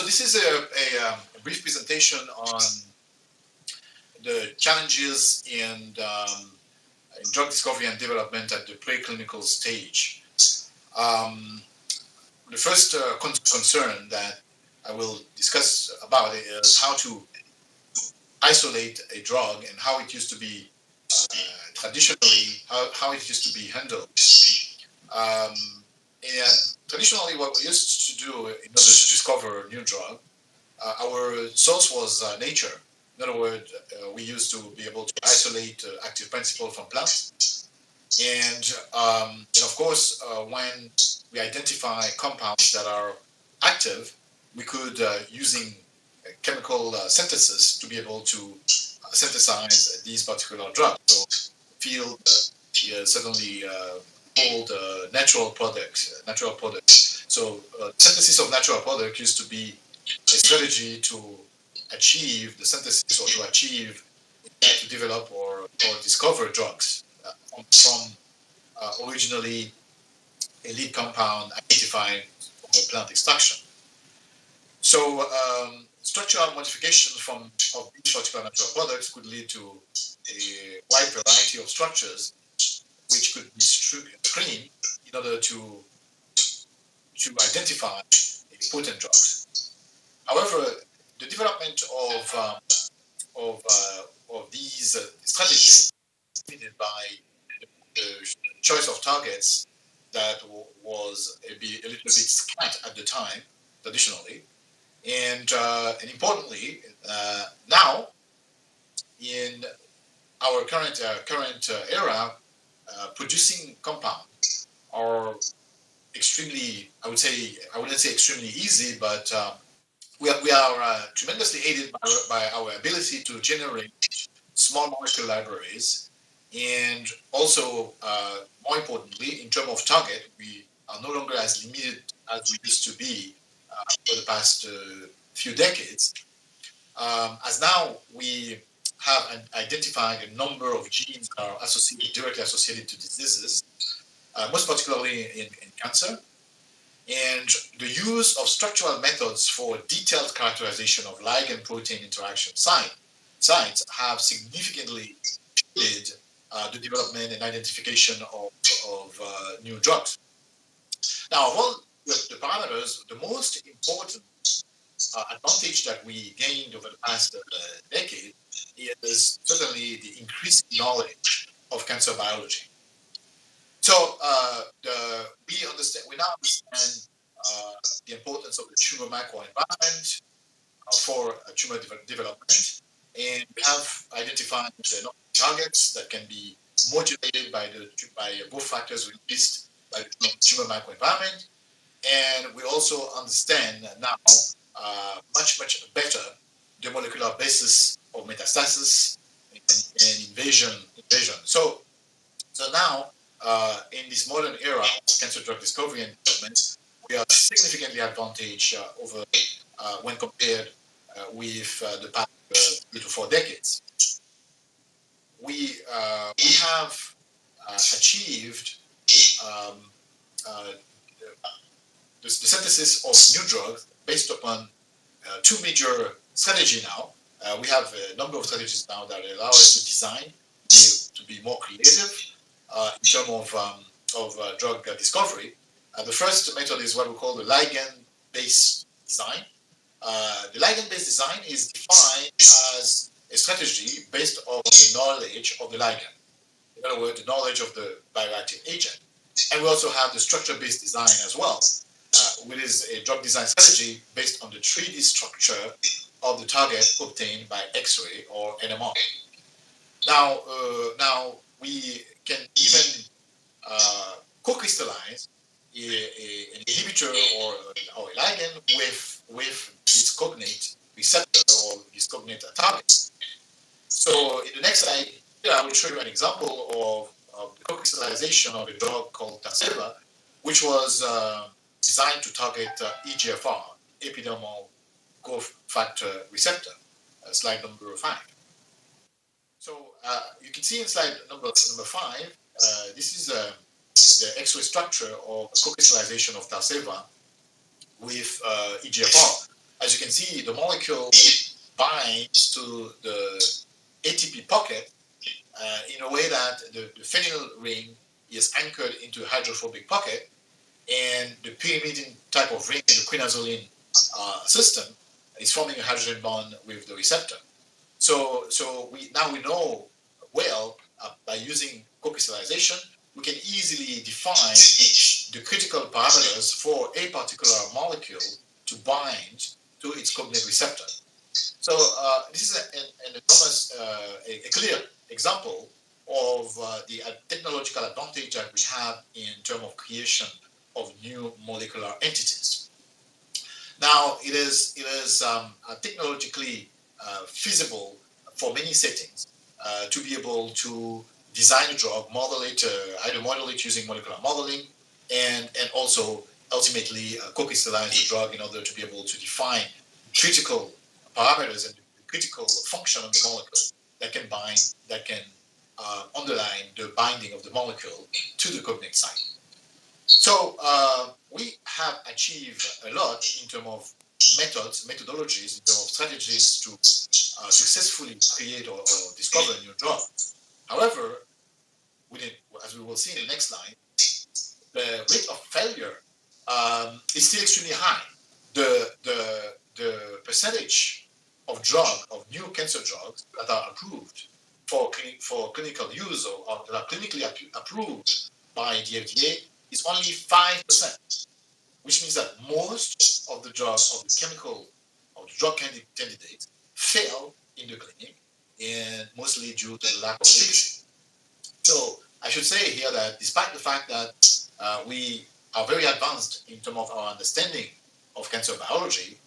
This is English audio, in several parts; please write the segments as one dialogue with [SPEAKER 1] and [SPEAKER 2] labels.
[SPEAKER 1] this is a brief presentation on the challenges in drug discovery and development at the preclinical stage. The first concern that I will discuss about it is how to isolate a drug and how it used to be traditionally, how it used to be handled. Traditionally, what we used to do in order to discover a new drug, our source was nature. In other words, we used to be able to isolate active principle from plants. And of course, when we identify compounds that are active, we could, using chemical synthesis, to be able to synthesize these particular drugs. So, field certainly called natural products. So, synthesis of natural products used to be a strategy to achieve the synthesis or to develop or discover drugs from originally a lead compound identified from a plant extraction. So structural modification of these particular natural products could lead to a wide variety of structures which could be screened in order to identify potent drugs. However, the development of these strategies is limited by the choice of targets that was a little bit scant at the time, traditionally, and importantly, now in our current era, producing compounds are extremely, I wouldn't say extremely easy, but we are tremendously aided by our ability to generate small molecule libraries, and also, more importantly, in terms of target, we are no longer as limited as we used to be for the past few decades, as now we have identified a number of genes that are directly associated to diseases, most particularly in cancer. And the use of structural methods for detailed characterization of ligand-protein interaction sites have significantly aided the development and identification of new drugs. Now, of all the parameters, the most important advantage that we gained over the past decade is certainly the increased knowledge of cancer biology. So we now understand the importance of the tumor microenvironment for tumor development, and we have identified the targets that can be modulated by both factors released by the tumor microenvironment, and we also understand now much better the molecular basis of metastasis and invasion. So now, in this modern era of cancer drug discovery and development, we are significantly advantaged over when compared with the past 3 to 4 decades. We have achieved the synthesis of new drugs based upon 2 major strategies now. We have a number of strategies now that allow us to design, to be more creative in terms of drug discovery. The first method is what we call the ligand-based design. The ligand-based design is defined as a strategy based on the knowledge of the ligand. In other words, the knowledge of the bioactive agent. And we also have the structure-based design as well, which is a drug design strategy based on the 3D structure of the target obtained by X-ray or NMR. Now we can even co-crystallize an inhibitor or a ligand with its cognate receptor or its cognate target. So in the next slide, here I will show you an example of the co-crystallization of a drug called Tarceva, which was designed to target EGFR, epidermal growth factor receptor, slide number 5. So you can see in slide number 5, this is the X-ray structure of co-crystallization of Tarceva with EGFR. as you can see, the molecule binds to the ATP pocket in a way that the phenyl ring is anchored into a hydrophobic pocket, and the pyrimidine type of ring in the quinazoline system is forming a hydrogen bond with the receptor. So we know well by using co-crystallization, we can easily define the critical parameters for a particular molecule to bind to its cognate receptor. So this is an enormous, a clear example of the technological advantage that we have in terms of creation of new molecular entities. Now, it is technologically feasible for many settings to be able to design a drug, either model it using molecular modeling, and also ultimately co-crystallize the drug in order to be able to define critical parameters and the critical function of the molecule that can underline the binding of the molecule to the cognate site. So we have achieved a lot in terms of methodologies, in terms of strategies to successfully create or discover a new drug. However, as we will see in the next slide, the rate of failure is still extremely high. The percentage of new cancer drugs that are approved for clinical use or that are clinically approved by the FDA is only 5%, which means that most of the drugs of the drug candidates fail in the clinic, and mostly due to the lack of efficacy. So I should say here that despite the fact that we are very advanced in terms of our understanding of cancer biology,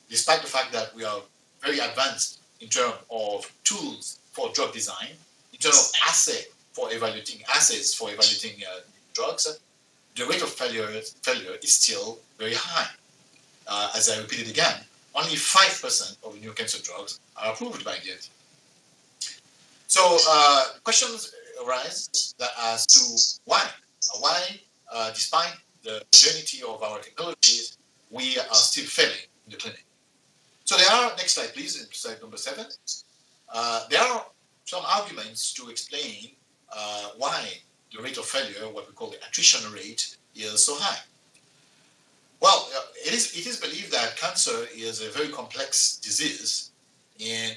[SPEAKER 1] despite the fact that we are very advanced in terms of tools for drug design, in terms of assays for evaluating drugs, the rate of failure is still very high. As I repeated again, only 5% of new cancer drugs are approved by the FDA. So questions arise as to why, despite the modernity of our technologies, we are still failing in the clinic. So there are, next slide please, slide number 7. There are some arguments to explain why the rate of failure, what we call the attrition rate, is so high. Well, it is believed that cancer is a very complex disease,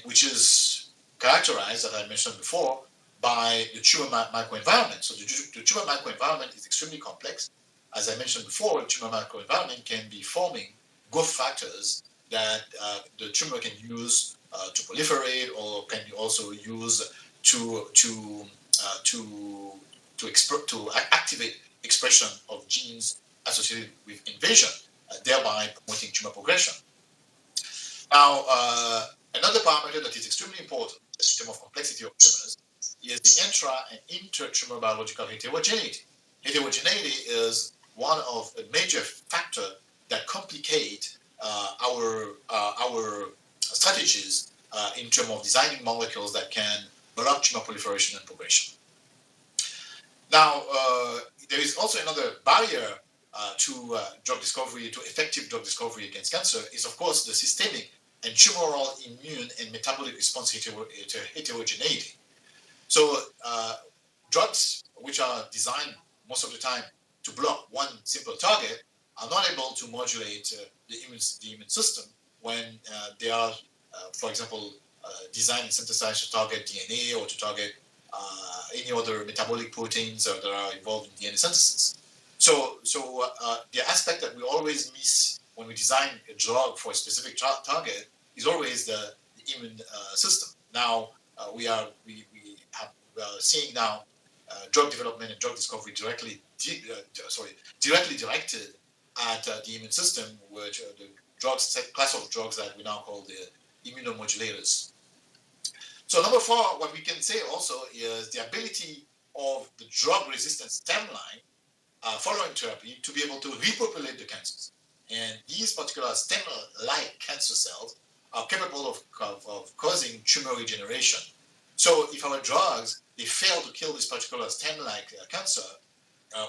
[SPEAKER 1] which is characterized, as I mentioned before, by the tumor microenvironment. So the tumor microenvironment is extremely complex. As I mentioned before, the tumor microenvironment can be forming growth factors that the tumor can use to proliferate, or can also use to activate expression of genes associated with invasion, thereby promoting tumor progression. Now, another parameter that is extremely important in terms of complexity of tumors is the intra and inter-tumor biological heterogeneity. Heterogeneity is one of the major factors that complicate our strategies in terms of designing molecules that can block tumor proliferation and progression. Now, there is also another barrier to drug discovery, to effective drug discovery against cancer, is of course the systemic and tumoral immune and metabolic response heterogeneity. So drugs which are designed most of the time to block one simple target are not able to modulate the immune system when they are, for example, designed and synthesized to target DNA or to target any other metabolic proteins that are involved in DNA synthesis. So the aspect that we always miss when we design a drug for a specific target is always the immune system. Now we are seeing now drug development and drug discovery directly directed at the immune system, which are the class of drugs that we now call the immunomodulators. So number 4, what we can say also is the ability of the drug-resistant stem line following therapy to be able to repopulate the cancers. And these particular stem-like cancer cells are capable of causing tumor regeneration. So if our drugs, they fail to kill this particular stem-like cancer,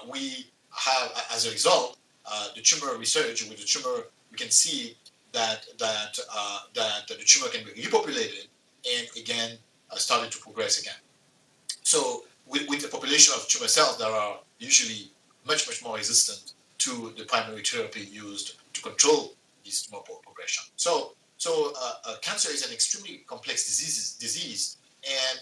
[SPEAKER 1] we have, as a result, the tumor research with the tumor, we can see that the tumor can be repopulated and again started to progress again. So with a population of tumor cells that are usually much more resistant to the primary therapy used to control this tumor progression. So cancer is an extremely complex disease, and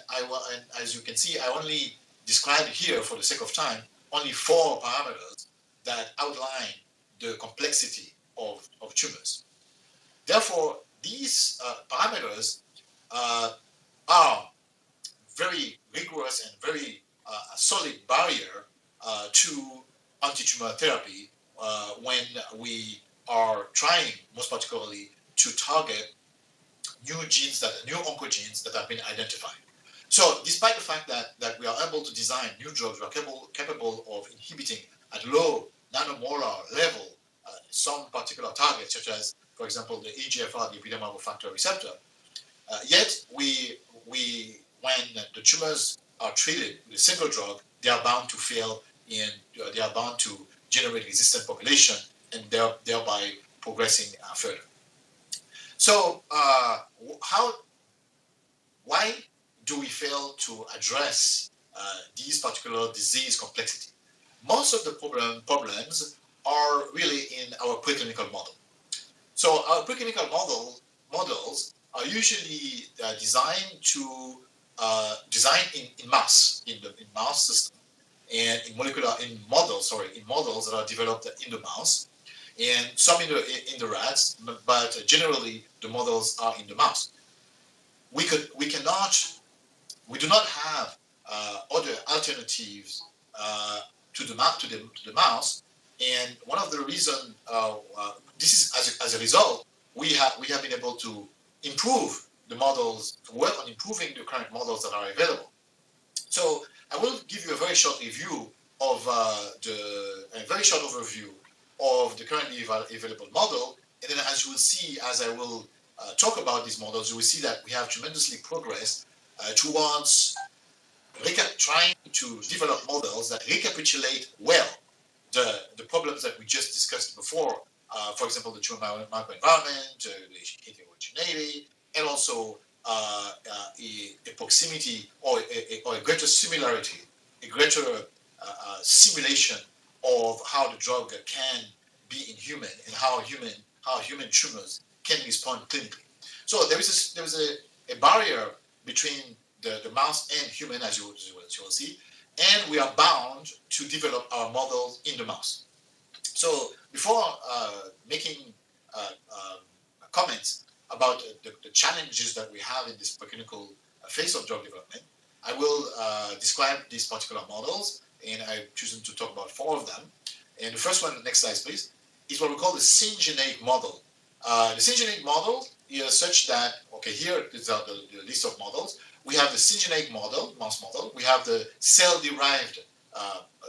[SPEAKER 1] and as you can see, I only described here for the sake of time only 4 parameters that outline the complexity of tumors. Therefore, these parameters are very rigorous and very solid barrier to anti-tumor therapy when we are trying, most particularly, to target new oncogenes that have been identified. So, despite the fact that we are able to design new drugs, we are capable of inhibiting at low nanomolar level some particular targets, such as, for example, the EGFR, the epidermal factor receptor. Yet, when the tumors are treated with a single drug, they are bound to fail and they are bound to generate resistant population and thereby progressing further. So, why do we fail to address these particular disease complexity? Most of the problems are really in our preclinical model. So our preclinical models are usually designed in mouse, in mouse system, and in models that are developed in the mouse, and some in the rats, but generally the models are in the mouse. We do not have other alternatives to the mouse, and one of the reasons this is as a result we have been able to improve the models, to work on improving the current models that are available. So I will give you a very short review of a very short overview of the currently available model, and then as you will see, as I will talk about these models, you will see that we have tremendously progressed towards trying to develop models that recapitulate well the problems that we just discussed before. For example, the tumor microenvironment, the heterogeneity, and also a proximity or a greater similarity, a greater simulation of how the drug can be in human and how human tumors can respond clinically. So there is a barrier between the mouse and human, as you will see, and we are bound to develop our models in the mouse. So before making comments about the challenges that we have in this preclinical phase of drug development, I will describe these particular models, and I've chosen to talk about 4 of them. And the first one, next slide please, is what we call the syngeneic model. The syngeneic model is such that, okay, here is the list of models. We have the syngeneic model, mouse model. We have the cell-derived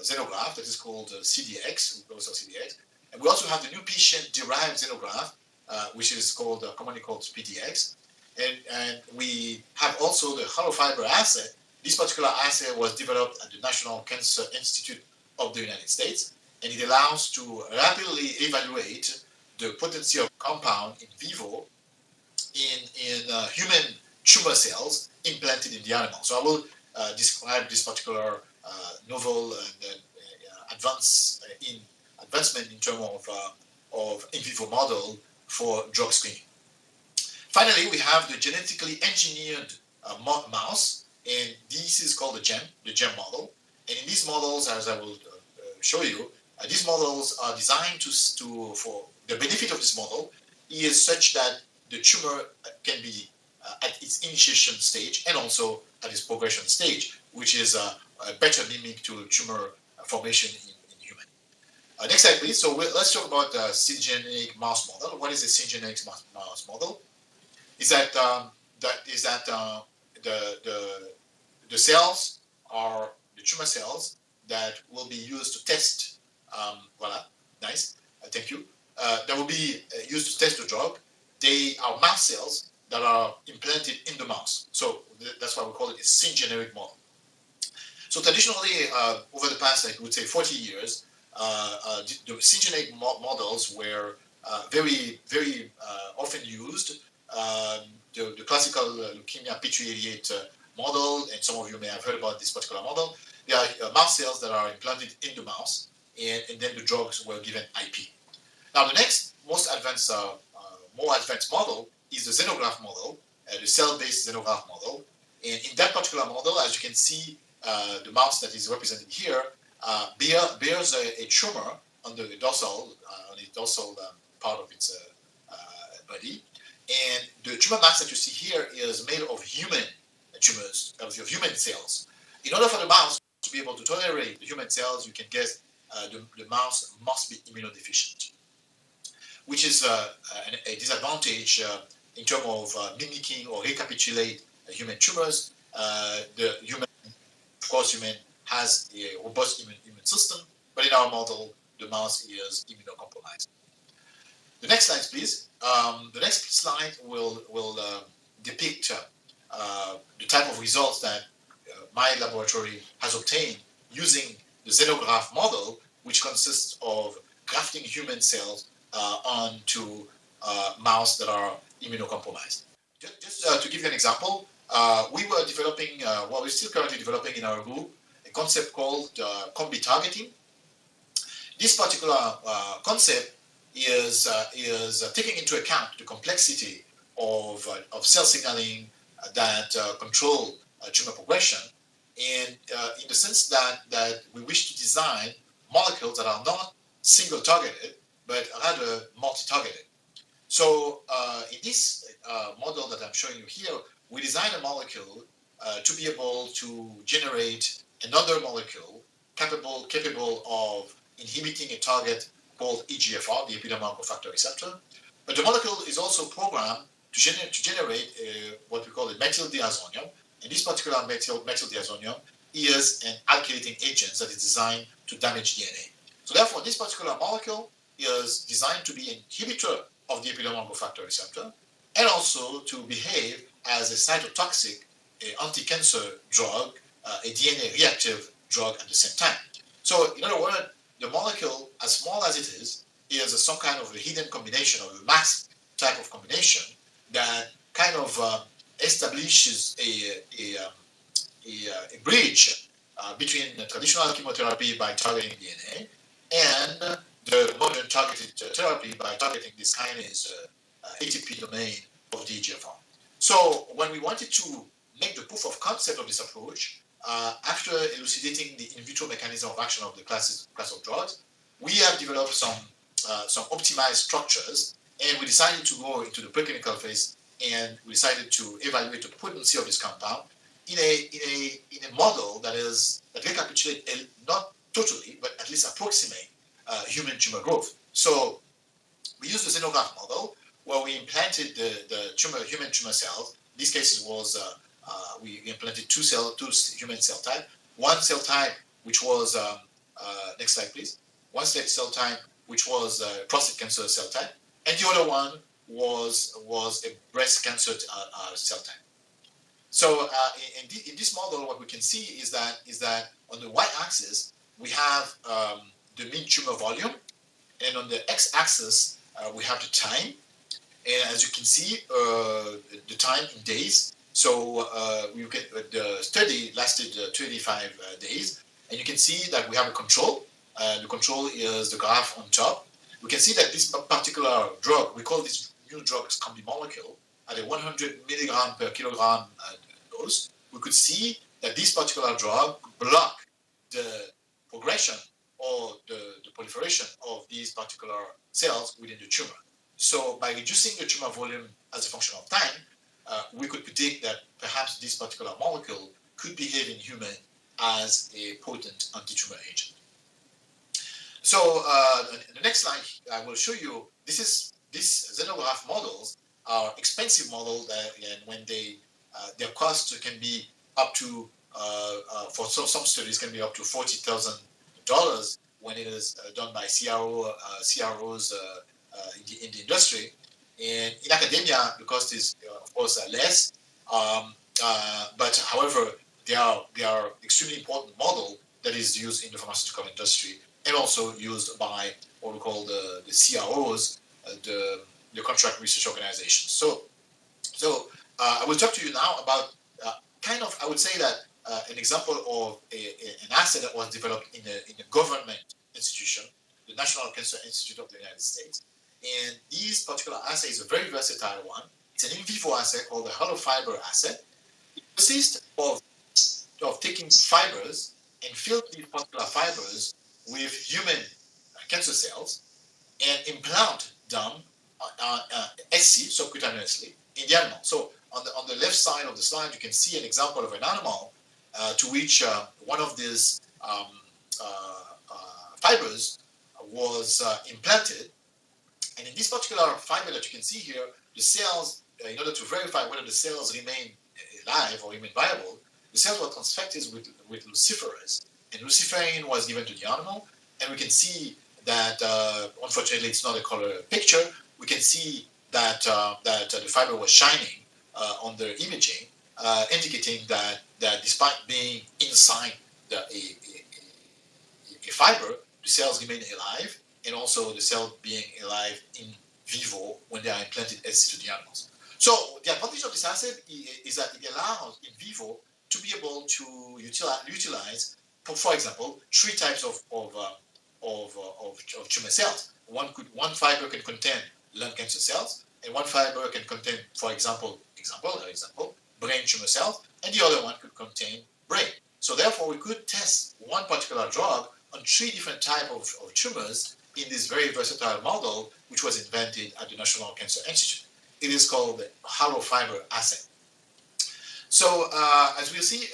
[SPEAKER 1] xenograft that is called CDX, also CDX. And we also have the new patient-derived xenograft, which is commonly called PDX. And we have also the hollow fiber assay. This particular assay was developed at the National Cancer Institute of the United States, and it allows to rapidly evaluate the potency of compound in vivo in human tumor cells implanted in the animal. So I will describe this particular novel and advancement in terms of in vivo model for drug screening. Finally, we have the genetically engineered mouse, and this is called the GEM model. And in these models, as I will show you, these models are designed for the benefit of this model is such that the tumor can be at its initiation stage and also at its progression stage, which is a better mimic to tumor formation in human. Next slide, please. So let's talk about the syngeneic mouse model. What is the syngeneic mouse model? Is that the cells are the tumor cells that will be used to test. Voila, nice. Thank you. That will be used to test the drug. They are mouse cells that are implanted in the mouse. So that's why we call it a syngeneic model. So traditionally, over the past, I would say 40 years, the syngeneic models were very often used. The classical leukemia P288 model, and some of you may have heard about this particular model. They are mouse cells that are implanted in the mouse, and then the drugs were given IP. Now, the next more advanced model is the xenograft model, the cell-based xenograft model. And in that particular model, as you can see, the mouse that is represented here bears a tumor on the dorsal part of its body. And the tumor mass that you see here is made of human tumors, of human cells. In order for the mouse to be able to tolerate the human cells, you can guess the mouse must be immunodeficient, which is a disadvantage in terms of mimicking or recapitulate human tumors. The human has a robust immune system, but in our model, the mouse is immunocompromised. The next slide, please. The next slide will depict the type of results that my laboratory has obtained using the xenograft model, which consists of grafting human cells onto mouse that are immunocompromised. Just to give you an example, we were developing, we're still currently developing in our group, a concept called combi targeting. This particular concept is taking into account the complexity of cell signaling that control tumor progression, and in the sense that we wish to design molecules that are not single targeted, but rather multi-targeted. So in this model that I'm showing you here, we designed a molecule to be able to generate another molecule capable of inhibiting a target called EGFR, the epidermal cofactor receptor. But the molecule is also programmed to generate what we call a methyl-diazonium. And this particular methyl-diazonium is an alkylating agent that is designed to damage DNA. So therefore, this particular molecule is designed to be an inhibitor of the epidermal cofactor receptor, and also to behave as a cytotoxic, anti-cancer drug, a DNA reactive drug at the same time. So in other words, the molecule, as small as it is some kind of a hidden combination, or a masked type of combination that kind of establishes a bridge between traditional chemotherapy by targeting DNA and the modern targeted therapy by targeting this kinase ATP domain of the EGFR. So when we wanted to make the proof of concept of this approach, after elucidating the in vitro mechanism of action of the class of drugs, we have developed some optimized structures, and we decided to go into the preclinical phase, and we decided to evaluate the potency of this compound in a model that recapitulates, not totally, but at least approximate human tumor growth. So we used the xenograft model where we implanted the human tumor cells. In this case, it was we implanted two human cell type. One cell type, which was next slide, please. One cell type, which was prostate cancer cell type, and the other one was a breast cancer cell type. So in this model, what we can see is that on the y-axis we have the mean tumor volume, and on the x-axis we have the time. And as you can see, the time in days. So the study lasted 25 days, and you can see that we have a control. The control is the graph on top. We can see that this particular drug, we call this new drug combi molecule, at a 100 milligram per kilogram dose. We could see that this particular drug block the progression or the proliferation of these particular cells within the tumor. So by reducing the tumor volume as a function of time, we could predict that perhaps this particular molecule could behave in human as a potent anti-tumor agent. So the next slide I will show you, these xenograft models are expensive models, and when their cost can be up to, for some studies, can be up to $40,000 when it is done by CROs in the industry. And in academia, the cost is, of course, less. But however, they are extremely important model that is used in the pharmaceutical industry, and also used by what we call the CROs the contract research organization. So I will talk to you now about kind of, I would say that an example of an asset that was developed in a government institution, the National Cancer Institute of the United States. And this particular assay is a very versatile one. It's an in vivo assay called the hollow fiber assay. It consists of taking fibers and fill these particular fibers with human cancer cells and implant them SC, subcutaneously, in the animal. So on the left side of the slide, you can see an example of an animal to which one of these fibers was implanted. And in this particular fiber that you can see here, the cells, in order to verify whether the cells remain alive or remain viable, the cells were transfected with luciferase, and luciferin was given to the animal. And we can see that, unfortunately, it's not a color picture. We can see that the fiber was shining on the imaging, indicating that despite being inside a fiber, the cells remain alive, and also the cell being alive in vivo when they are implanted to the animals. So the advantage of this assay is that it allows in vivo to be able to utilize, for example, three types of tumor cells. One fiber can contain lung cancer cells, and one fiber can contain, for example, brain tumor cells, and the other one could contain brain. So therefore, we could test one particular drug on three different types of tumors in this very versatile model, which was invented at the National Cancer Institute. It is called the hollow fiber assay. So as we'll see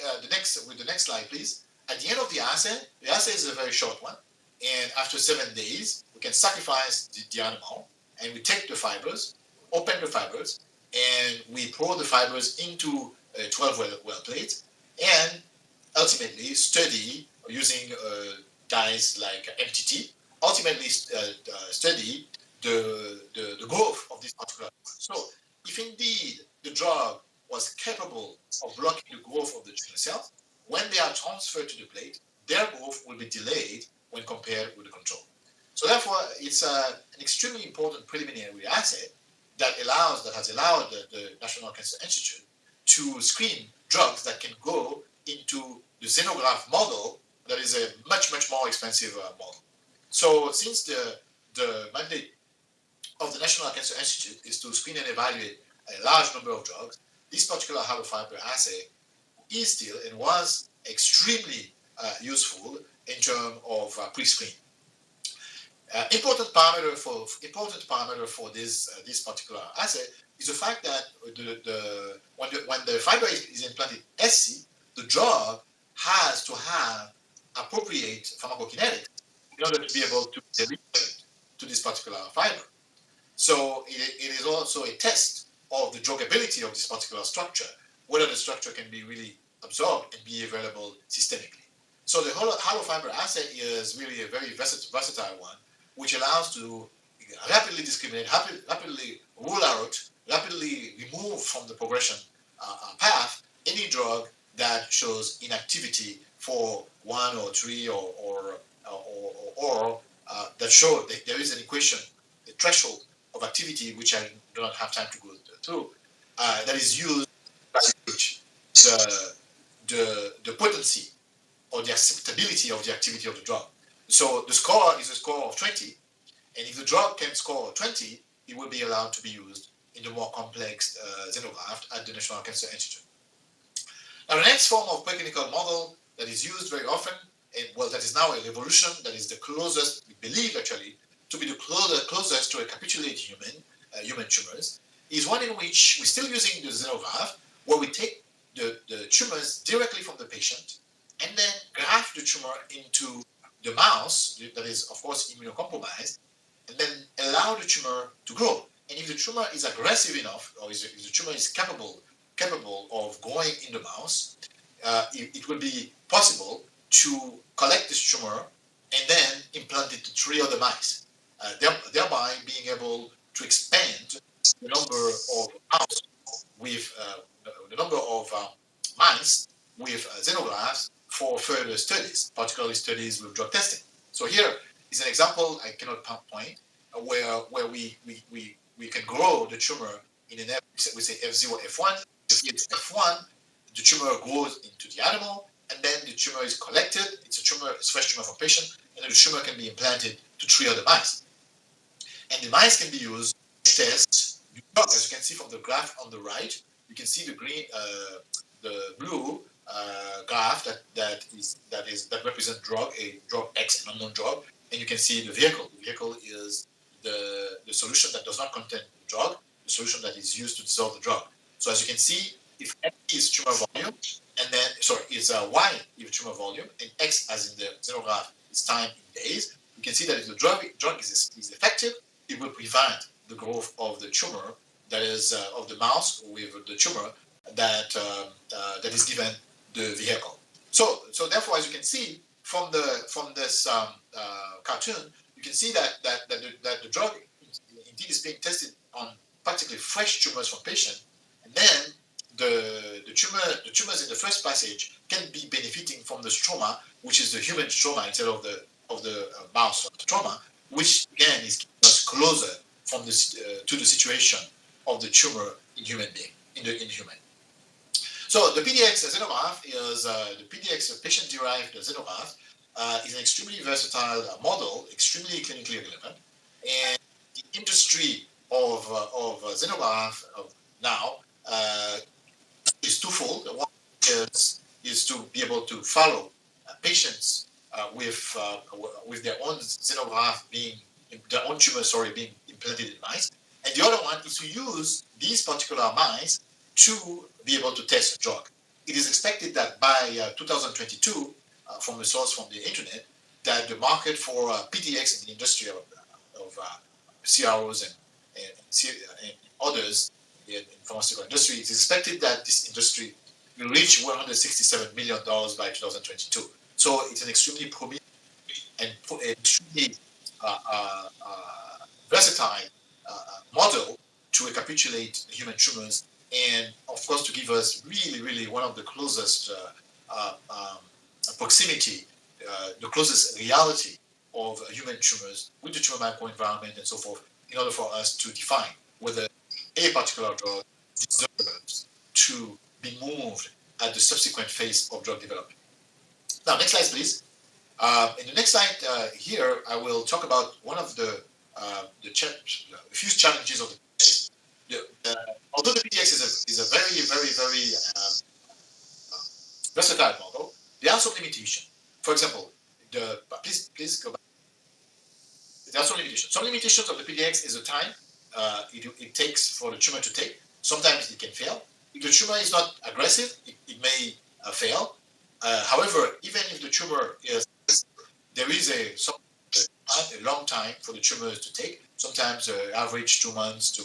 [SPEAKER 1] with the next slide, please. At the end of the assay is a very short one, and after 7 days, we can sacrifice the animal, and we take the fibers, open the fibers, and we pour the fibers into a 12 well plate, and ultimately study using dyes like MTT, ultimately study the growth of this particular one. So if indeed the drug was capable of blocking the growth of the tumor cells, when they are transferred to the plate, their growth will be delayed when compared with the control. So therefore, it's an extremely important preliminary assay that has allowed the National Cancer Institute to screen drugs that can go into the xenograft model that is a much, much more expensive model. So since the mandate of the National Cancer Institute is to screen and evaluate a large number of drugs, this particular hollow fiber assay is still and was extremely useful in terms of pre-screen. Important parameter for this particular assay is the fact that when the fiber is implanted SC, the drug has to have appropriate pharmacokinetics in order to be able to deliver to this particular fiber. So it is also a test of the druggability of this particular structure, whether the structure can be really absorbed and be available systemically. So the hollow fiber assay is really a very versatile one, which allows to rapidly discriminate, rapidly rule out, rapidly remove from the progression path any drug that shows inactivity for 1 or 3 or that show that there is an equation, a threshold of activity, which I do not have time to go through, that is used by which the potency or the acceptability of the activity of the drug. So the score is a score of 20, and if the drug can score 20, it will be allowed to be used in the more complex xenograft at the National Cancer Institute. Now, the next form of preclinical model that is used very often, and well, that is now a revolution, that is the closest, we believe actually, to be the closest to a capitulated human tumors, is one in which we're still using the xenograft, where we take the tumors directly from the patient and then graft the tumor into the mouse, that is, of course, immunocompromised, and then allow the tumor to grow. And if the tumor is aggressive enough, or if the tumor is capable of growing in the mouse, it will be possible to collect this tumor and then implant it to 3 other mice, thereby being able to expand the number of mouse with mice with xenografts for further studies, particularly studies with drug testing. So here is an example I cannot point where we can grow the tumor in an we say F0, F1. If it's F1, the tumor grows into the animal, and then the tumor is collected. It's a fresh tumor from patient, and then the tumor can be implanted to treat other mice. And the mice can be used to test the drug. As you can see from the graph on the right, you can see the green, the blue graph that represents a drug X, an unknown drug, and you can see the vehicle. The vehicle is the solution that does not contain the drug, the solution that is used to dissolve the drug. So as you can see, if X is tumor volume, and then is Y is tumor volume, and X, as in the xenograph, is time in days, you can see that if the drug is effective, it will prevent the growth of the tumor, that is of the mouse with the tumor that is given the vehicle. So therefore, as you can see from this cartoon, you can see that the drug indeed is being tested on practically fresh tumors from patients, and then the tumors in the first passage can be benefiting from the stroma, which is the human stroma instead of the mouse stroma, which again is getting us closer from to the situation of the tumor in human being in human. So the PDX xenograph is the PDX patient-derived xenograph is an extremely versatile model, extremely clinically relevant, and the industry of xenograph now is twofold. One is to be able to follow patients with their own xenograph their own tumor being implanted in mice, and the other one is to use these particular mice to be able to test a drug. It is expected that by 2022, from a source from the internet, that the market for PDX in the industry of CROs and others in pharmaceutical industry, it is expected that this industry will reach $167 million by 2022. So it's an extremely promising and extremely versatile model to recapitulate human tumors, and of course to give us really one of the closest proximity, the closest reality of human tumors with the tumor microenvironment and so forth, in order for us to define whether a particular drug deserves to be moved at the subsequent phase of drug development. Now, next slide, please. In the next slide here, I will talk about one of the few challenges of the PDX. Although the PDX is a very versatile model, there are some limitations. For example, please go back. There are some limitations. Some limitations of the PDX is the time it takes for the tumor to take. Sometimes it can fail. If the tumor is not aggressive, it may fail. However, even if the tumor is, there is a long time for the tumors to take. Sometimes average 2 months,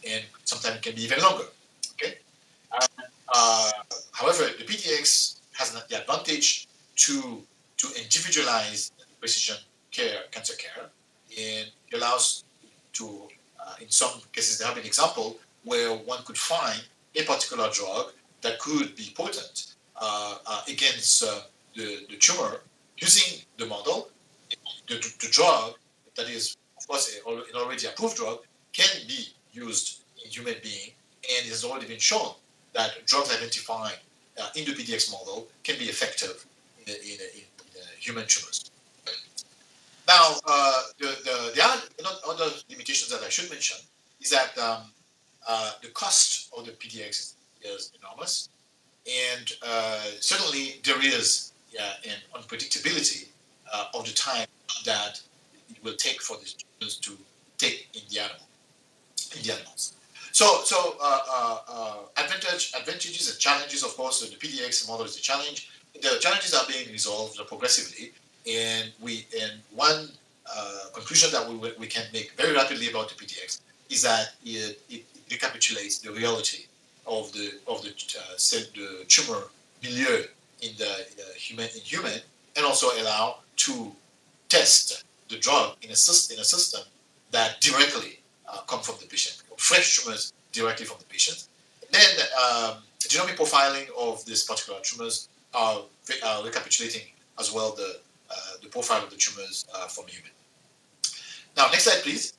[SPEAKER 1] and sometimes it can be even longer. Okay. However, the PDX has the advantage to individualize precision care, cancer care, and it allows to, in some cases, there have been examples where one could find a particular drug that could be potent against the tumor using the model. The drug that is, of course, an already approved drug can be used in human being, and it has already been shown that drugs identified in the PDX model can be effective in human tumors. Now, there are other limitations that I should mention is that the cost of the PDX is enormous, and certainly there is an unpredictability of the time that it will take for these tumors to take in the animals. So advantages and challenges, of course, the PDX model is a challenge. The challenges are being resolved progressively, and one conclusion that we can make very rapidly about the PDX is that it recapitulates the reality of the tumor milieu in human, and also allow to test the drug in a system that directly come from the patient, fresh tumors directly from the patient. And then genomic profiling of these particular tumors are recapitulating as well the profile of the tumors from human. Now, next slide, please.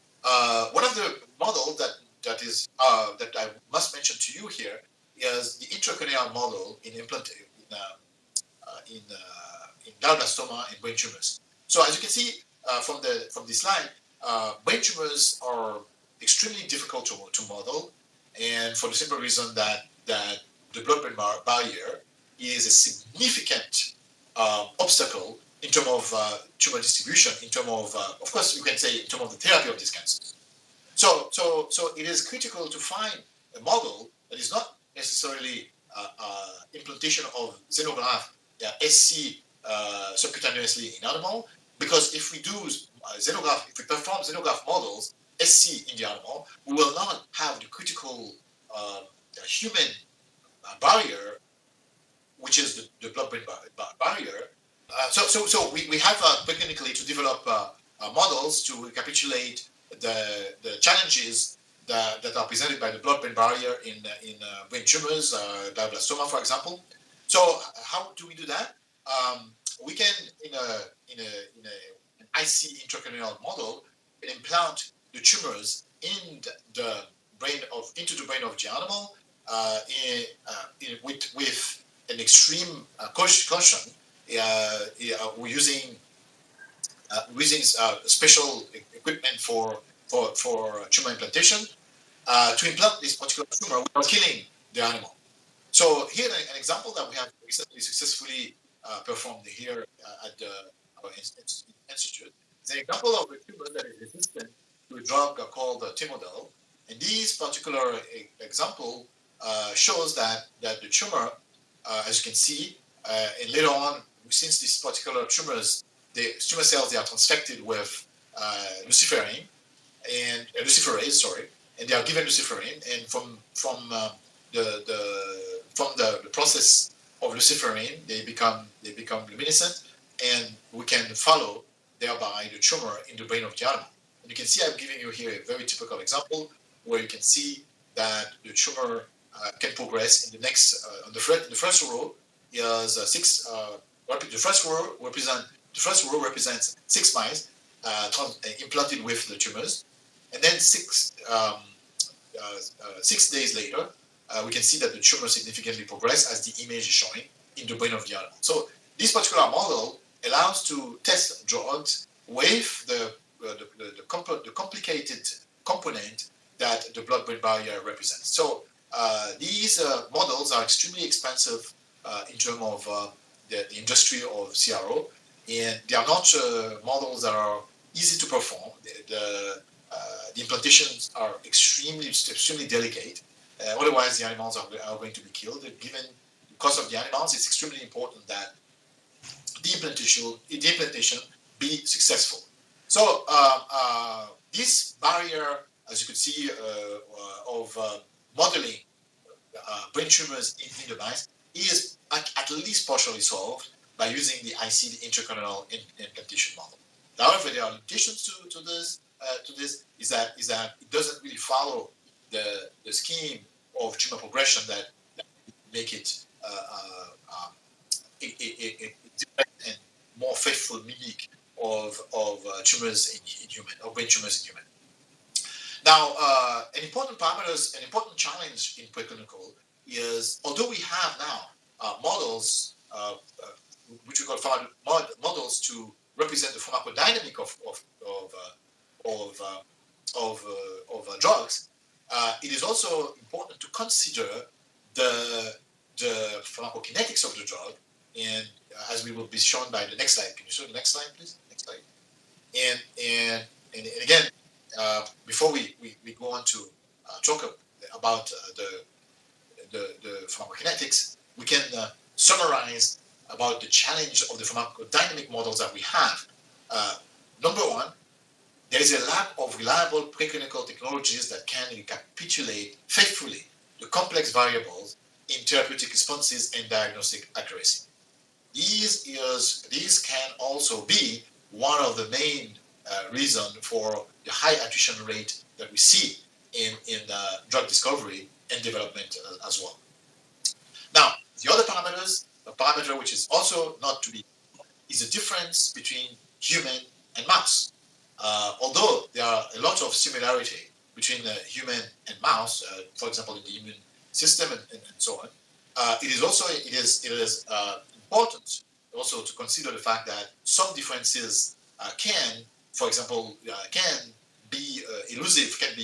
[SPEAKER 1] One of the models that I must mention to you here is the intracranial model in glioblastoma and brain tumors. So, as you can see from this slide, brain tumors are extremely difficult to model, and for the simple reason that the blood-brain barrier is a significant obstacle in terms of tumor distribution, in terms of course, you can say in terms of the therapy of these cancers. So it is critical to find a model that is not necessarily implantation of xenograft SC subcutaneously in animal, because if we do xenograft, if we perform xenograft models SC in the animal, we will not have the critical human barrier, which is the blood-brain barrier. So we have preclinically to develop models to recapitulate the challenges that are presented by the blood-brain barrier in brain tumors, glioblastoma, for example. So how do we do that? We can, in an IC intracranial model, implant the tumors into the brain of the animal with an extreme caution. We're using special equipment for tumor implantation to implant this particular tumor without killing the animal. So here an example that we have recently successfully performed here at our institute is an example of a tumor that is resistant to a drug called Timodel. And this particular example shows that the tumor, as you can see, and later on, since these particular tumors, the tumor cells, they are transfected with luciferase, and they are given luciferase, and from the process of luciferase, they become luminescent, and we can follow thereby the tumor in the brain of the animal. And you can see I'm giving you here a very typical example where you can see that the tumor can progress in the next on the first row is the first row represents 6 mice implanted with the tumors, and then 6 days later, we can see that the tumor significantly progressed, as the image is showing, in the brain of the animal. So this particular model allows to test drugs with the complicated component that the blood-brain barrier represents. So these models are extremely expensive in terms of the industry of CRO, and they are not models that are easy to perform. The implantations are extremely delicate. Otherwise, the animals are going to be killed. Given the cost of the animals, it's extremely important that the implantation be successful. So this barrier, as you can see, of modeling brain tumors in the mice is at least partially solved by using the IC, the intracranial implantation model. However, there are limitations to this. Is that it doesn't really follow the scheme of tumor progression that make it a different and more faithful mimic of tumors in human, of brain tumors in human. Now, an important challenge in preclinical is, although we have now models, which we call models to represent the pharmacodynamic of drugs, it is also important to consider the pharmacokinetics of the drug, and as we will be shown by the next slide. Can you show the next slide, please? Next slide. And again, before we go on to talk about the pharmacokinetics, we can summarize about the challenge of the pharmacodynamic models that we have. Number one, there is a lack of reliable preclinical technologies that can recapitulate faithfully the complex variables in therapeutic responses and diagnostic accuracy. These can also be one of the main reasons for the high attrition rate that we see in drug discovery and development as well. Now, the other parameters, a parameter which is also not to be, is the difference between human and mouse. although there are a lot of similarity between human and mouse, for example, in the immune system and so on, it is also important also to consider the fact that some differences can, for example, can be elusive, can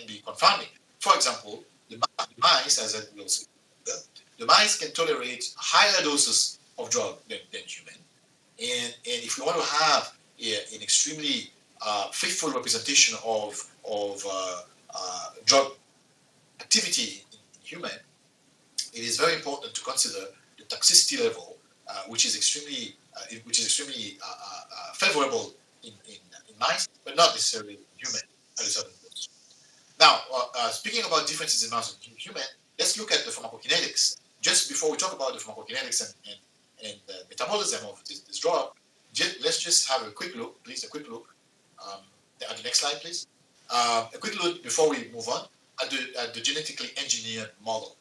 [SPEAKER 1] be confounding. For example, the mice, as I will say, the mice can tolerate higher doses of drug than human. And if you want to have an extremely faithful representation of drug activity in human, it is very important to consider the toxicity level, which is extremely favorable in mice, but not necessarily in human at a certain dose. Now, speaking about differences in mouse and human, let's look at the pharmacokinetics. Just before we talk about the pharmacokinetics and the metabolism of this drug, let's just have a quick look, please, a quick look. At the next slide, please. A quick look before we move on at the genetically engineered model.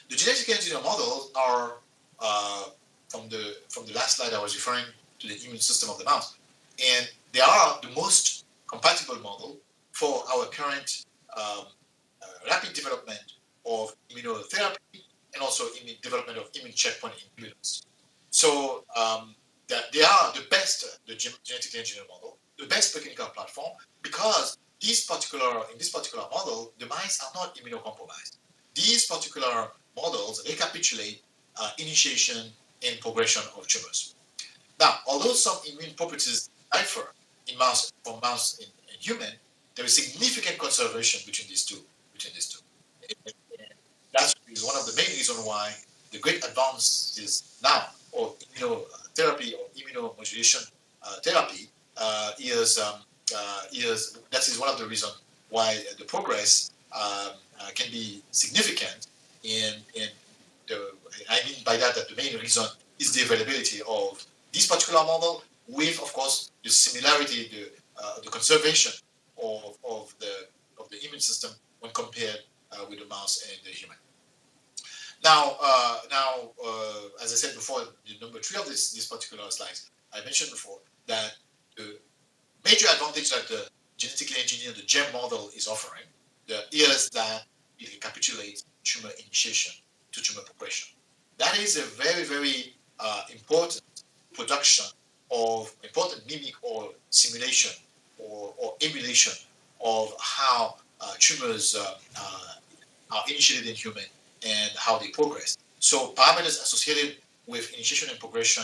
[SPEAKER 1] The genetically engineered models are from the last slide I was referring to the immune system of the mouse, and they are the most compatible model for our current rapid development of immunotherapy and also development of immune checkpoint inhibitors. So that they are the best, the genetically engineered model, the best preclinical platform, because in this particular model, the mice are not immunocompromised. These particular models recapitulate initiation and progression of tumors. Now, although some immune properties differ in mouse from mouse and human, there is significant conservation between these two. And that is one of the main reasons why the great advances now of immunotherapy or immunomodulation therapy is that is one of the reasons why the progress can be significant. I mean by that the main reason is the availability of this particular model with, of course, the similarity, the conservation of the immune system when compared with the mouse and the human. Now, as I said before, the number 3 of this particular slide, I mentioned before that the major advantage that the genetically engineered, the GEM model is offering is that it recapitulates tumor initiation to tumor progression. That is a very, very important important mimic or simulation or emulation of how tumors are initiated in human and how they progress. So parameters associated with initiation and progression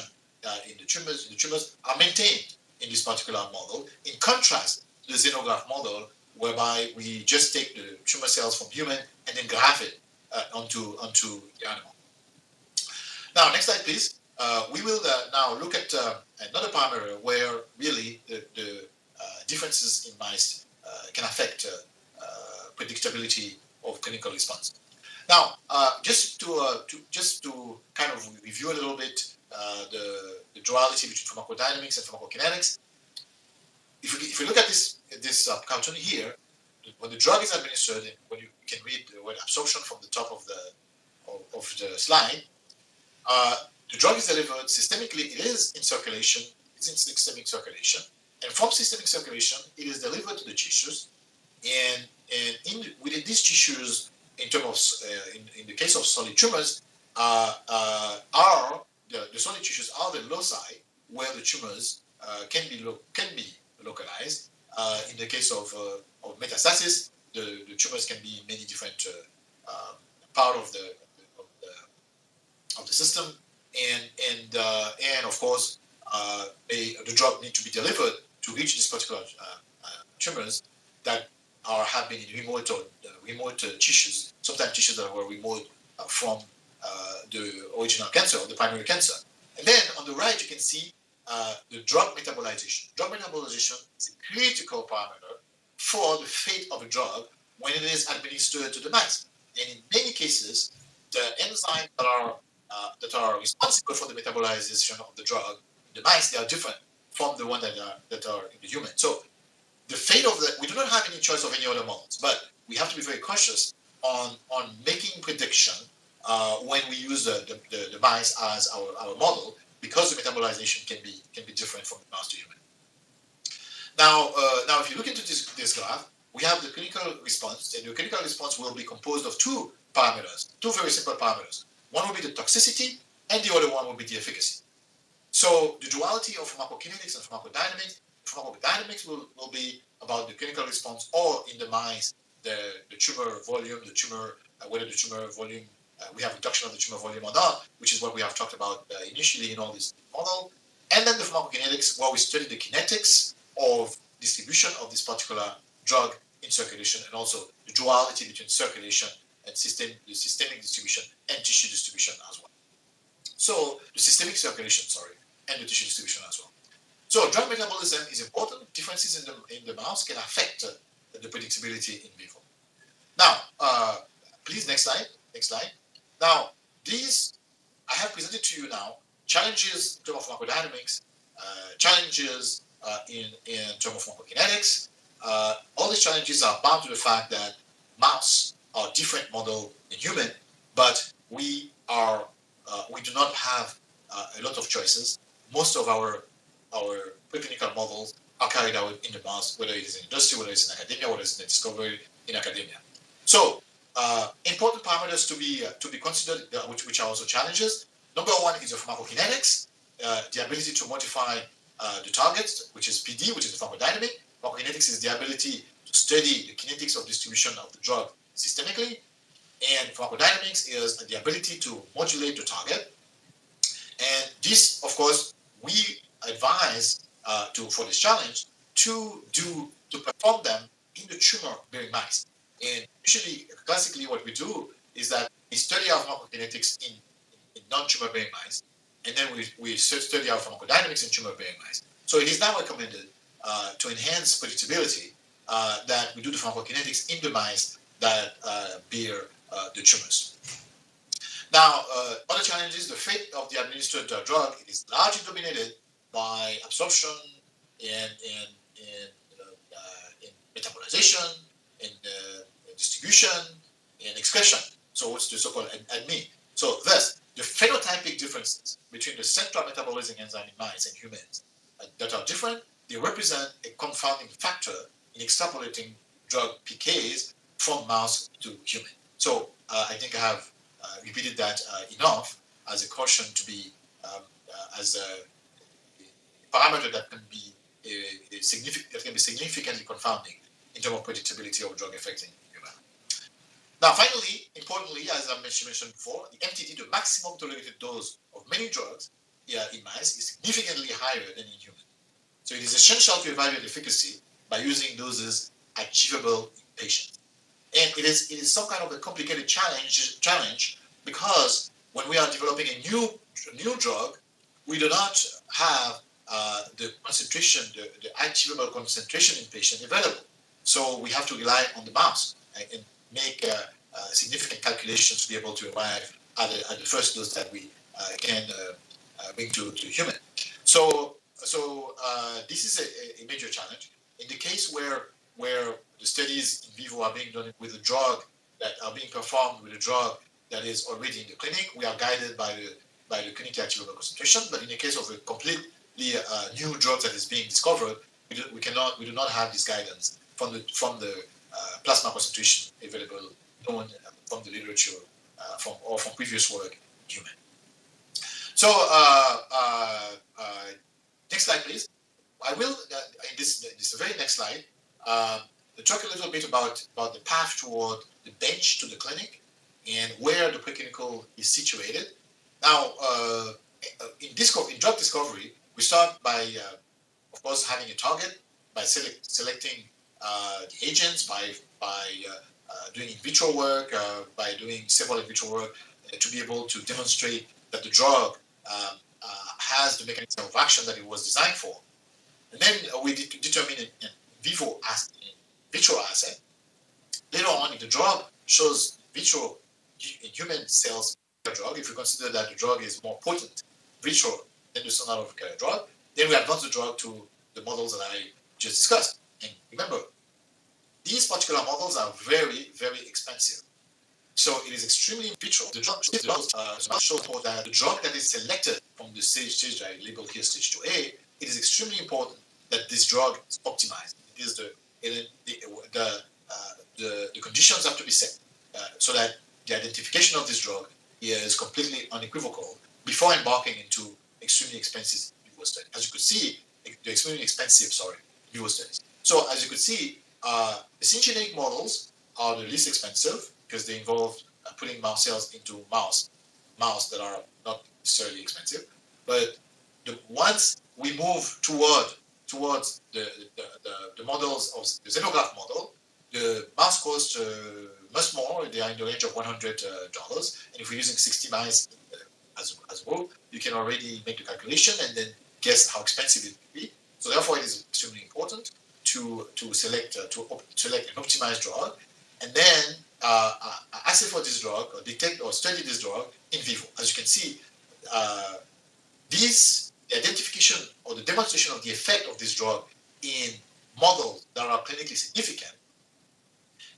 [SPEAKER 1] in the tumors are maintained in this particular model, in contrast to the xenograft model, whereby we just take the tumor cells from human and then graft it onto the animal. Now, next slide, please. We will now look at another parameter where really the differences in mice can affect predictability of clinical response. Now, just to kind of review a little bit the duality between pharmacodynamics and pharmacokinetics. If you look at this cartoon here, when the drug is administered, and when you can read the word absorption from the top of the slide, the drug is delivered systemically. It is in circulation. It's in systemic circulation, and from systemic circulation, it is delivered to the tissues. And within these tissues, in terms of in the case of solid tumors, the solid tissues are the loci where the tumors can be localized. In the case of metastasis, the tumors can be in many different part of the system, and of course, the drug need to be delivered to reach these particular tumors that have been in remote tissues, sometimes tissues that were remote from the original cancer or the primary cancer. And then on the right, you can see the drug metabolization. Drug metabolization is a critical parameter for the fate of a drug when it is administered to the mice. And in many cases, the enzymes that are responsible for the metabolization of the drug in the mice, they are different from the one that are in the human. So the fate of we do not have any choice of any other models, but we have to be very cautious on making prediction when we use the mice as our model, because the metabolization can be different from the mouse to human. Now, if you look into this graph, we have the clinical response, and the clinical response will be composed of two parameters, two very simple parameters. One will be the toxicity, and the other one will be the efficacy. So the duality of pharmacokinetics and pharmacodynamics will be about the clinical response, or in the mice, the tumor volume, whether the tumor volume, we have reduction of the tumor volume or not, which is what we have talked about initially in all this model. And then the pharmacokinetics, where we study the kinetics of distribution of this particular drug in circulation, and also the duality between circulation and the systemic distribution and tissue distribution as well. So the systemic circulation, and the tissue distribution as well. So drug metabolism is important. Differences in the mouse can affect the predictability in vivo. Now, please, next slide. Now, these I have presented to you now challenges in terms of pharmacodynamics, challenges in terms of pharmacokinetics. All these challenges are bound to the fact that mouse are different model than human, but we do not have a lot of choices. Most of our preclinical models are carried out in the mouse, whether it is in industry, whether it's in academia, whether it's in discovery in academia. So important parameters to be considered, which are also challenges. Number one is the pharmacokinetics, the ability to modify the targets, which is PD, which is the pharmacodynamic. Pharmacokinetics is the ability to study the kinetics of distribution of the drug systemically, and pharmacodynamics is the ability to modulate the target. And this, of course, we advise for this challenge to perform them in the tumor-bearing mice. And usually, classically, what we do is that we study our pharmacokinetics in non-tumor-bearing mice, and then we study our pharmacodynamics in tumor-bearing mice. So it is now recommended to enhance predictability that we do the pharmacokinetics in the mice that bear the tumors. Now, other challenges, the fate of the administered drug is largely dominated by absorption and metabolization, and distribution, and excretion. So what's the so-called ADME? So thus, the phenotypic differences between the central metabolizing enzyme in mice and humans that are different, they represent a confounding factor in extrapolating drug PKs from mouse to human. So I think I have repeated that enough as a caution to be as a parameter that can be significantly confounding in terms of predictability of drug effect in human. Now, finally, importantly, as I mentioned before, the MTD, the maximum tolerated dose of many drugs in mice, is significantly higher than in humans. So it is essential to evaluate efficacy by using doses achievable in patients. And it is some kind of a complicated challenge because when we are developing a new drug, we do not have the concentration, the achievable concentration in patient available. So we have to rely on the mouse and make significant calculations to be able to arrive at the first dose that we can bring to human. So this is a major challenge. In the case where the studies in vivo are being done with a drug that are being performed with a drug that is already in the clinic, we are guided by the clinically achievable concentration. But in the case of a completely new drug that is being discovered, we do not have this guidance from the plasma concentration available known from the literature or from previous work in human. So next slide, please. I will in this very next slide talk a little bit about the path toward the bench to the clinic and where the preclinical is situated. Now, in drug discovery, we start by, of course, having a target, by selecting the agents, by doing in vitro work, by doing several in vitro work to be able to demonstrate that the drug has the mechanism of action that it was designed for. And then we determine in vitro assay. Later on, if the drug shows vitro in human cells drug, if we consider that the drug is more potent vitro than the standard of care drug, then we advance the drug to the models that I just discussed. And remember, these particular models are very, very expensive. So it is extremely in vitro. The drug shows that the drug that is selected from the stage that I labeled here, stage 2A, it is extremely important that this drug is optimized. It is the conditions have to be set so that the identification of this drug is completely unequivocal before embarking into extremely expensive vivo studies. As you could see, the extremely expensive, vivo studies. So as you could see, the syngeneic models are the least expensive because they involve putting mouse cells into mouse that are not necessarily expensive. But once we move towards the models of the xenograft model, the mouse costs much more. They are in the range of $100. And if we're using 60 mice as a rule, you can already make the calculation and then guess how expensive it will be. So therefore, it is extremely important to select an optimized drug, and then assay for this drug or detect or study this drug in vivo. As you can see, the identification or the demonstration of the effect of this drug in models that are clinically significant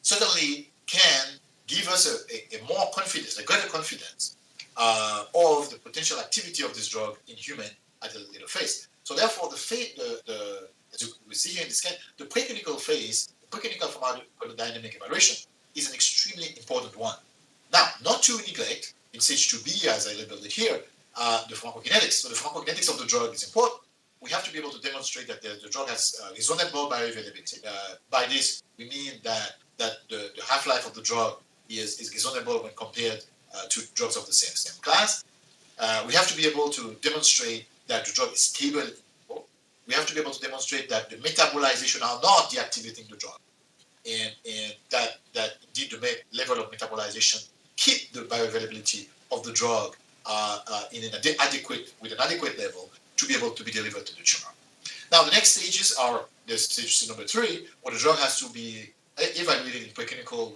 [SPEAKER 1] certainly can give us a more confidence, a greater confidence of the potential activity of this drug in human at a later phase. So therefore, as we see here in this case, the preclinical phase, the preclinical pharmacodynamic evaluation is an extremely important one. Now, not to neglect in stage 2B, as I labeled it here, the pharmacokinetics. So the pharmacokinetics of the drug is important. We have to be able to demonstrate that the drug has reasonable bioavailability. By this, we mean that the half-life of the drug is reasonable when compared to drugs of the same class. We have to be able to demonstrate that the drug is stable. We have to be able to demonstrate that the metabolization are not deactivating the drug, and that indeed the level of metabolization keep the bioavailability of the drug with an adequate level to be able to be delivered to the tumor. Now, the next stages are the stage number 3, where the drug has to be evaluated in preclinical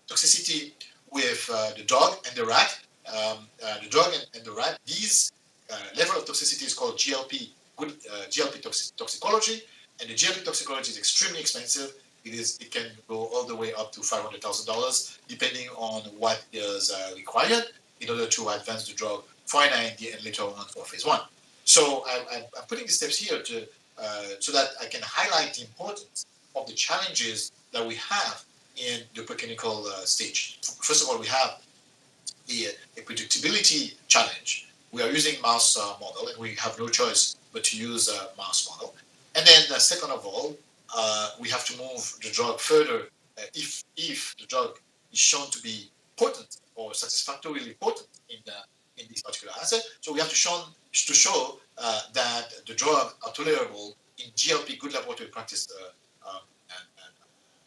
[SPEAKER 1] toxicity with the dog and the rat. The dog and the rat, these level of toxicity is called GLP toxicology, and the GLP toxicology is extremely expensive. It can go all the way up to $500,000, depending on what is required in order to advance the drug for an IND and later on for phase 1. So I'm putting these steps here so that I can highlight the importance of the challenges that we have in the preclinical stage. First of all, we have a predictability challenge. We are using mouse model, and we have no choice but to use a mouse model. And then second of all, we have to move the drug further if the drug is shown to be potent or satisfactorily potent in this particular assay. So we have to show that the drug are tolerable in GLP, good laboratory practice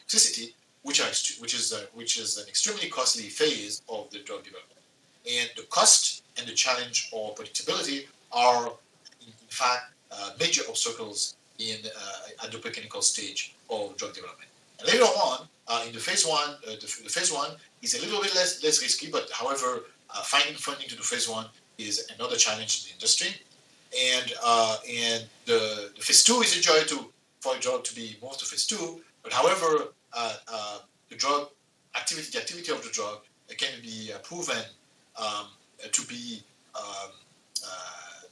[SPEAKER 1] toxicity, which is an extremely costly phase of the drug development. And the cost and the challenge or predictability are, in fact, major obstacles at the preclinical stage of drug development. And later on, in the phase 1, the phase 1 is a little bit less risky, but however, finding funding to do phase 1 is another challenge in the industry. And the phase 2 is a joy for a drug to be moved to phase 2, but however, the activity of the drug can be proven to be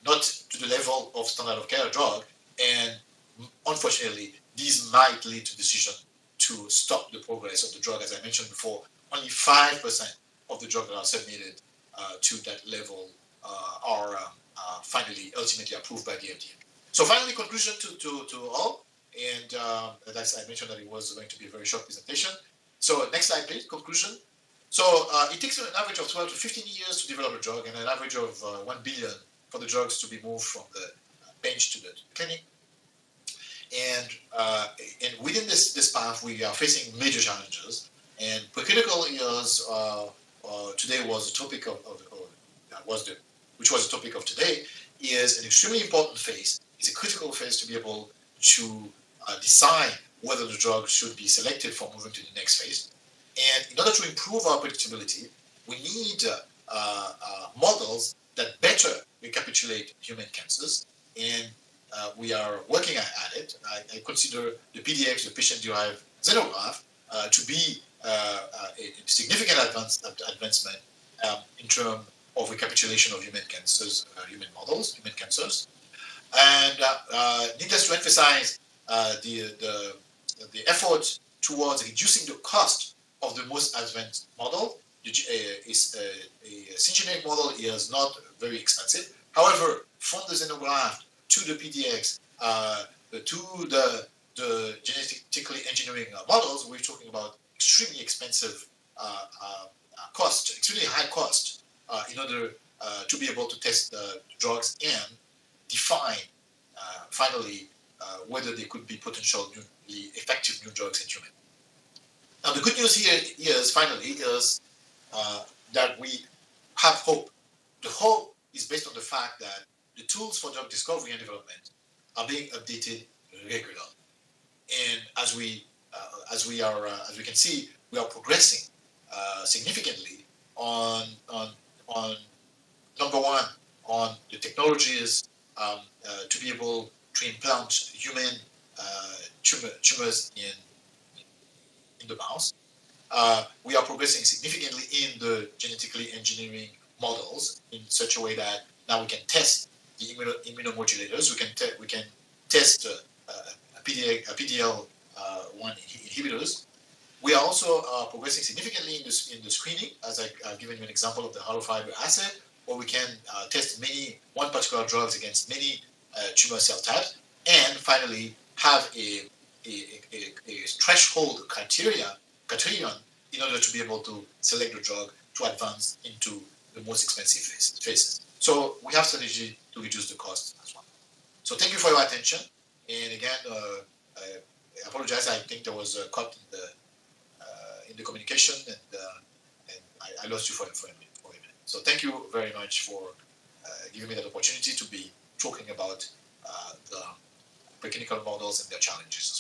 [SPEAKER 1] not to the level of standard of care drug, and unfortunately, these might lead to decision to stop the progress of the drug. As I mentioned before, only 5% of the drugs that are submitted to that level are finally, ultimately approved by the FDA. So finally, conclusion to all, and as I mentioned that it was going to be a very short presentation. So next slide, please, conclusion. So it takes an average of 12 to 15 years to develop a drug, and an average of 1 billion for the drugs to be moved from the bench to the clinic. And within this path, we are facing major challenges. And preclinical is today was the topic which was the topic of today, is an extremely important phase. It's a critical phase to be able to decide whether the drug should be selected for moving to the next phase. And in order to improve our predictability, we need models that better recapitulate human cancers. And we are working at it. I consider the PDX, the patient-derived xenograft, to be a significant advancement in terms of recapitulation of human cancers, human cancers. And needless to emphasize, the effort towards reducing the cost of the most advanced model is a syngeneric model is not very expensive. However, from the xenograft to the PDX to the genetically engineering models, we're talking about extremely expensive cost, extremely high cost in order to be able to test the drugs and define finally whether there could be potential newly effective new drugs in humans. Now, the good news here is finally is that we have hope. The hope is based on the fact that the tools for drug discovery and development are being updated regularly. And as we can see, we are progressing significantly on number one on the technologies to be able to implant human tumors in the mouse. We are progressing significantly in the genetically engineering models in such a way that now we can test the immunomodulators. We can test PDL1 inhibitors. We are also progressing significantly in the screening, as I've given you an example of the hollow fiber assay, where we can test one particular drugs against many tumor cell types, and finally have a threshold criterion in order to be able to select the drug to advance into the most expensive phases. So we have strategy to reduce the cost as well. So thank you for your attention. And again, I apologize. I think there was a cut in the communication, and I lost you for a minute. So thank you very much for giving me that opportunity to be talking about the preclinical models and their challenges.